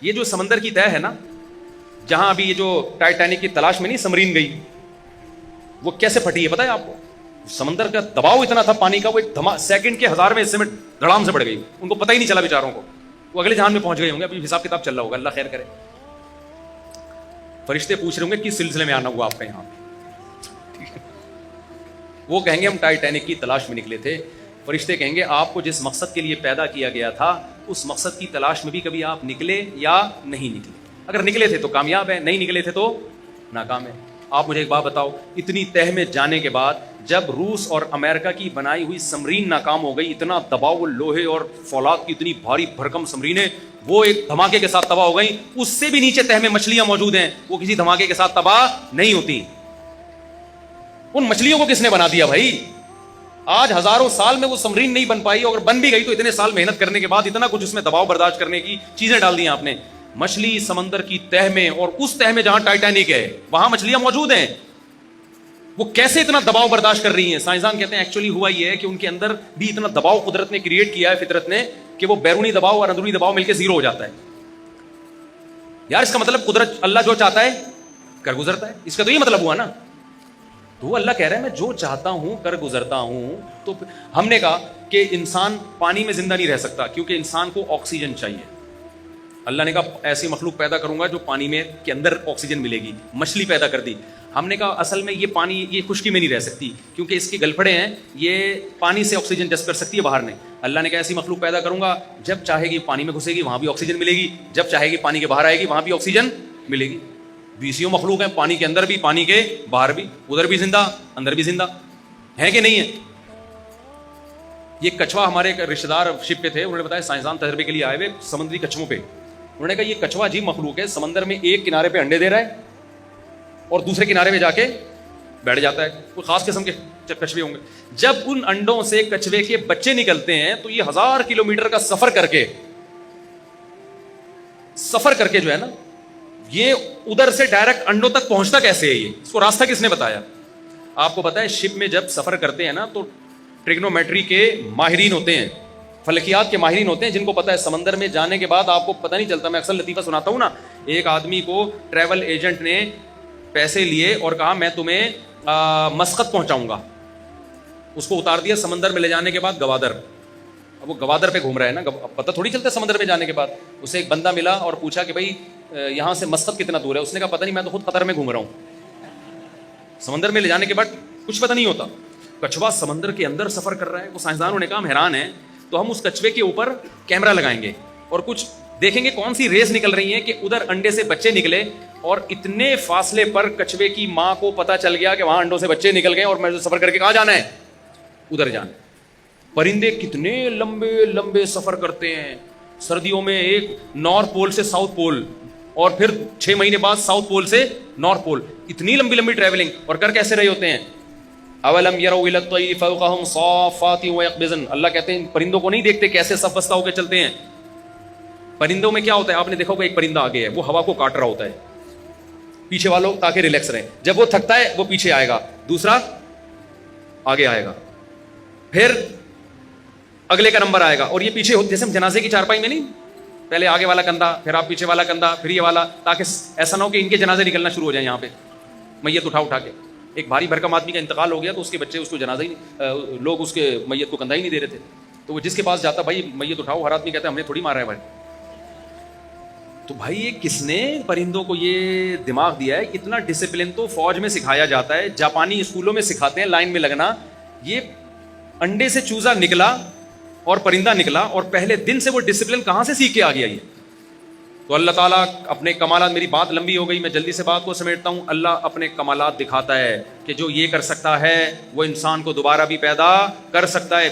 یہ جو سمندر کی تہہ ہے نا، جہاں ابھی یہ جو ٹائٹینک کی تلاش میں نہیں سمرین گئی، وہ کیسے پھٹی ہے پتہ ہے آپ کو؟ سمندر کا دباؤ اتنا تھا پانی کا، وہ ایک سیکنڈ کے 1000ویں حصے میں دھڑام سے بڑھ گئی، ان کو پتہ ہی نہیں چلا بیچاروں کو، وہ اگلے جہان میں پہنچ گئے ہوں گے، ابھی حساب کتاب چل رہا ہوگا، اللہ خیر کرے۔ فرشتے پوچھ رہے ہوں گے کس سلسلے میں آنا ہوا آپ کا یہاں پہ، وہ کہیں گے ہم ٹائٹینک کی تلاش میں نکلے تھے۔ فرشتے کہیں گے آپ کو جس مقصد کے لیے پیدا کیا گیا تھا اس مقصد کی تلاش میں بھی کبھی آپ نکلے یا نہیں نکلے؟ اگر نکلے تھے تو کامیاب ہے، نہیں نکلے تھے تو ناکام ہے۔ آپ مجھے ایک بات بتاؤ، اتنی تہ میں جانے کے بعد جب روس اور امریکہ کی بنائی ہوئی سمرین ناکام ہو گئی، اتنا دباؤ، وہ لوہے اور فولاد کی اتنی بھاری بھرکم سمرینیں وہ ایک دھماکے کے ساتھ تباہ ہو گئیں، اس سے بھی نیچے تہ میں مچھلیاں موجود ہیں، وہ کسی دھماکے کے ساتھ تباہ نہیں ہوتی۔ ان مچھلیوں کو کس نے بنا دیا بھائی؟ آج ہزاروں سال میں وہ سمرین نہیں بن پائی، اور بن بھی گئی تو اتنے سال محنت کرنے کے بعد اتنا کچھ اس میں دباؤ برداشت کرنے کی چیزیں ڈال دی آپ نے۔ مچھلی سمندر کی تہ میں، اور اس تہ میں جہاں ٹائٹینک ہے وہاں مچھلیاں موجود ہیں، وہ کیسے اتنا دباؤ برداشت کر رہی ہیں؟ سائنسدان کہتے ہیں ایکچولی ہوا یہ ہے کہ ان کے اندر بھی اتنا دباؤ قدرت نے کریٹ کیا ہے، فطرت نے، کہ وہ بیرونی دباؤ اور اندرونی دباؤ مل کے زیرو ہو جاتا ہے۔ یار اس کا مطلب قدرت، اللہ جو چاہتا ہے کر گزرتا ہے، اس کا تو یہ مطلب ہوا نا۔ تو اللہ کہہ رہا ہے میں جو چاہتا ہوں کر گزرتا ہوں۔ تو ہم نے کہا کہ انسان پانی میں زندہ نہیں رہ سکتا کیونکہ انسان کو آکسیجن چاہیے۔ اللہ نے کہا ایسی مخلوق پیدا کروں گا جو پانی میں کے اندر آکسیجن ملے گی، مچھلی پیدا کر دی۔ ہم نے کہا اصل میں یہ پانی، یہ خشکی میں نہیں رہ سکتی کیونکہ اس کے گلپھڑے ہیں، یہ پانی سے آکسیجن جذب کر سکتی ہے، باہر نہیں۔ اللہ نے کہا ایسی مخلوق پیدا کروں گا جب چاہے گی پانی میں گھسے گی وہاں بھی آکسیجن ملے گی، جب چاہے گی پانی کے باہر آئے گی وہاں بھی آکسیجن ملے گی۔ 20 مخلوق ہیں، پانی کے اندر بھی، پانی کے باہر بھی، ادھر بھی زندہ اندر بھی زندہ ہے کہ نہیں ہے؟ یہ کچھوا، ہمارے ایک رشتے دار شپ پہ تھے، انہوں نے بتایا سائنسدان تجربے کے لیے آئے ہوئے سمندری کچھووں پہ، انہوں نے کہا یہ کچھوا عجیب مخلوق ہے، سمندر میں ایک کنارے پہ انڈے دے رہا ہے اور دوسرے کنارے پہ جا کے بیٹھ جاتا ہے، کوئی خاص قسم کے کچھوے ہوں گے۔ جب ان انڈوں سے کچھوے کے بچے نکلتے ہیں تو یہ 1000 کلومیٹر کا سفر کر کے جو ہے نا، یہ ادھر سے ڈائریکٹ انڈوں تک پہنچتا کیسے ہے؟ یہ اس کو راستہ کس نے بتایا؟ آپ کو پتا ہے شپ میں جب سفر کرتے ہیں نا تو ٹریگنومیٹری کے ماہرین ہوتے ہیں، فلکیات کے ماہرین ہوتے ہیں، جن کو پتا ہے سمندر میں جانے کے بعد آپ کو پتہ نہیں چلتا۔ میں اکثر لطیفہ سناتا ہوں نا، ایک آدمی کو ٹریول ایجنٹ نے پیسے لیے اور کہا میں تمہیں مسقط پہنچاؤں گا، اس کو اتار دیا سمندر میں لے جانے کے بعد گوادر، اب وہ گوادر پہ گھوم رہا ہے نا، پتہ تھوڑی چلتا سمندر میں جانے کے بعد۔ اسے ایک بندہ ملا اور پوچھا کہ بھائی یہاں سے مسقط کتنا دور ہے؟ اس نے کہا پتہ نہیں، میں تو خود قطر میں گھوم رہا ہوں۔ سمندر میں لے جانے کے بعد کچھ پتہ نہیں ہوتا۔ کچھوا سمندر کے اندر سفر کر رہا ہے، وہ سائنسدانوں نے کہا ہم حیران ہیں، تو ہم اس کچھوے کے اوپر کیمرہ لگائیں گے اور کچھ دیکھیں گے کون سی ریس نکل رہی ہیں کہ ادھر انڈے سے بچے نکلے، اور اتنے فاصلے پر کچھوے کی ماں کو پتہ چل گیا کہ وہاں انڈوں سے بچے نکل گئے اور میں سفر کر کے کہاں جانا ہے؟ ادھر جانا ہے۔ پرندے کتنے لمبے لمبے سفر کرتے ہیں، سردیوں میں ایک نارتھ پول سے ساؤتھ پول، اور پھر 6 مہینے بعد ساؤتھ پول سے نارتھ پول، اتنی لمبی لمبی ٹریولنگ، اور کر کیسے رہے ہوتے ہیں؟ اولم يروا الى الطير فوقهم صافات ويقبضن، اللہ کہتے ہیں پرندوں کو نہیں دیکھتے کیسے صف بستہ ہو کے چلتے ہیں؟ پرندوں میں کیا ہوتا ہے؟ آپ نے دیکھا ہوگا ایک پرندہ آگے ہے، وہ ہوا کو کاٹ رہا ہوتا ہے پیچھے والوں تاکہ ریلیکس رہیں، جب وہ تھکتا ہے وہ پیچھے آئے گا، دوسرا آگے آئے گا، پھر اگلے کا نمبر آئے گا، اور یہ پیچھے جیسے ہم جنازے کی چارپائی میں نہیں، پہلے آگے والا کندھا، پھر آپ پیچھے والا کندھا، پھر یہ والا، تاکہ ایسا نہ ہو کہ ان کے جنازے نکلنا شروع ہو جائیں یہاں پہ، میت اٹھا کے۔ ایک بھاری بھرکم آدمی کا انتقال ہو گیا تو اس کے بچے اس کو جنازہ ہی نہیں، لوگ اس کے میت کو کندھا ہی نہیں دے رہے تھے، تو وہ جس کے پاس جاتا بھائی میت اٹھاؤ، ہر آدمی کہتا ہے ہم نے تھوڑی مارا ہے بھائی۔ تو بھائی یہ کس نے پرندوں کو یہ دماغ دیا ہے؟ اتنا ڈسپلن تو فوج میں سکھایا جاتا ہے، جاپانی اسکولوں میں سکھاتے ہیں لائن میں لگنا۔ یہ انڈے سے چوزا نکلا اور پرندہ نکلا، اور پہلے دن سے وہ ڈسپلن کہاں سے سیکھ کے آ گیا یہ؟ تو اللہ تعالیٰ اپنے کمالات، میری بات لمبی ہو گئی، میں جلدی سے بات کو سمیٹتا ہوں۔ اللہ اپنے کمالات دکھاتا ہے کہ جو یہ کر سکتا ہے وہ انسان کو دوبارہ بھی پیدا کر سکتا ہے۔